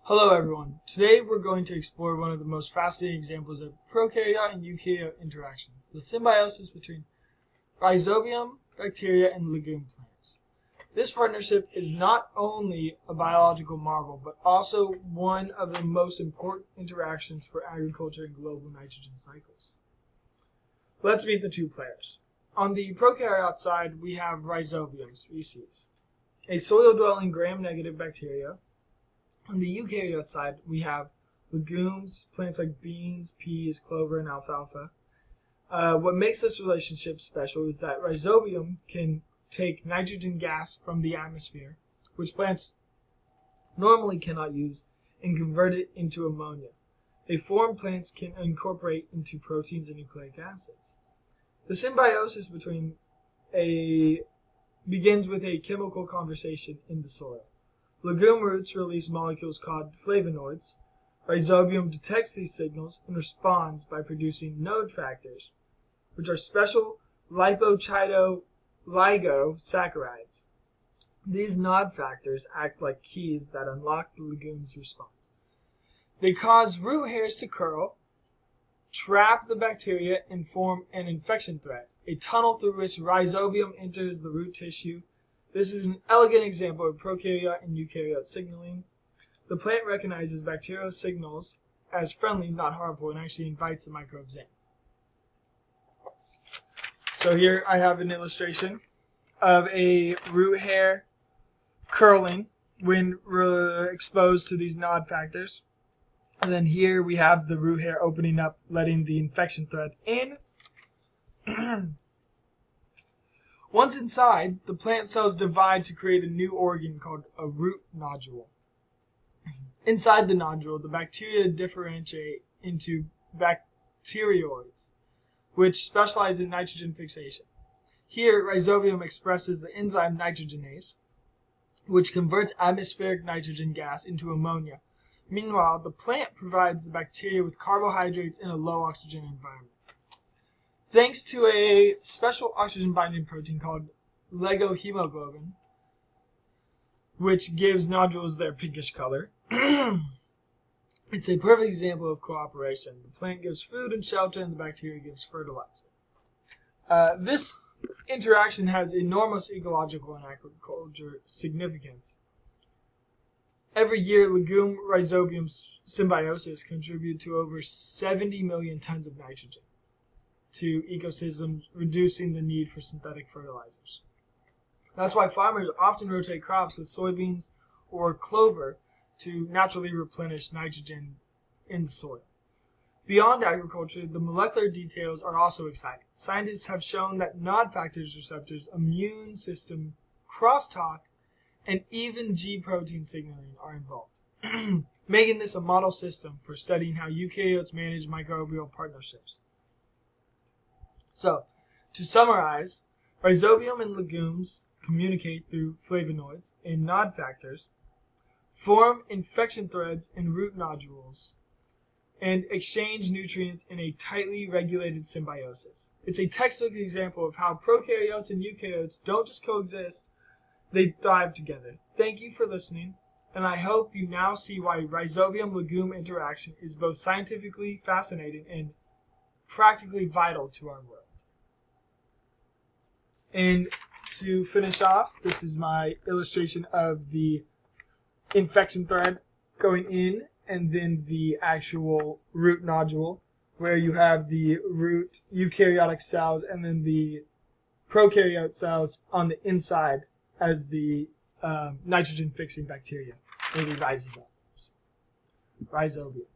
Hello everyone. Today we're going to explore one of the most fascinating examples of prokaryote and eukaryote interactions, the symbiosis between Rhizobium bacteria and legume plants. This partnership is not only a biological marvel, but also one of the most important interactions for agriculture and global nitrogen cycles. Let's meet the two players. On the prokaryote side, we have Rhizobium species, a soil-dwelling gram-negative bacteria. On the eukaryote side, we have legumes, plants like beans, peas, clover, and alfalfa. What makes this relationship special is that Rhizobium can take nitrogen gas from the atmosphere, which plants normally cannot use, and convert it into ammonia, a form plants can incorporate into proteins and nucleic acids. The symbiosis begins with a chemical conversation in the soil. Legume roots release molecules called flavonoids. Rhizobium detects these signals and responds by producing node factors, which are special liposaccharides. These node factors act like keys that unlock the legume's response. They cause root hairs to curl, trap the bacteria, and form an infection thread, a tunnel through which Rhizobium enters the root tissue. This is an elegant example of prokaryote and eukaryote signaling. The plant recognizes bacterial signals as friendly, not harmful, and actually invites the microbes in. So here I have an illustration of a root hair curling when exposed to these nod factors. And then here we have the root hair opening up, letting the infection thread in. Once inside, the plant cells divide to create a new organ called a root nodule. Inside the nodule, the bacteria differentiate into bacterioids, which specialize in nitrogen fixation. Here, Rhizobium expresses the enzyme nitrogenase, which converts atmospheric nitrogen gas into ammonia. Meanwhile, the plant provides the bacteria with carbohydrates in a low oxygen environment. Thanks to a special oxygen-binding protein called legohemoglobin, which gives nodules their pinkish color, it's a perfect example of cooperation. The plant gives food and shelter, and the bacteria gives fertilizer. This interaction has enormous ecological and agriculture significance. Every year, legume-rhizobium symbiosis contribute to over 70 million tons of nitrogen to ecosystems, reducing the need for synthetic fertilizers. That's why farmers often rotate crops with soybeans or clover to naturally replenish nitrogen in the soil. Beyond agriculture, the molecular details are also exciting. Scientists have shown that nod factors receptors, immune system, crosstalk, and even G protein signaling are involved, making this a model system for studying how eukaryotes manage microbial partnerships. So, to summarize, Rhizobium and legumes communicate through flavonoids and nod factors, form infection threads in root nodules, and exchange nutrients in a tightly regulated symbiosis. It's a textbook example of how prokaryotes and eukaryotes don't just coexist, they thrive together. Thank you for listening, and I hope you now see why Rhizobium-legume interaction is both scientifically fascinating and practically vital to our world. And to finish off, this is my illustration of the infection thread going in and then the actual root nodule, where you have the root eukaryotic cells and then the prokaryote cells on the inside as the nitrogen fixing bacteria maybe rises up. Rhizobium.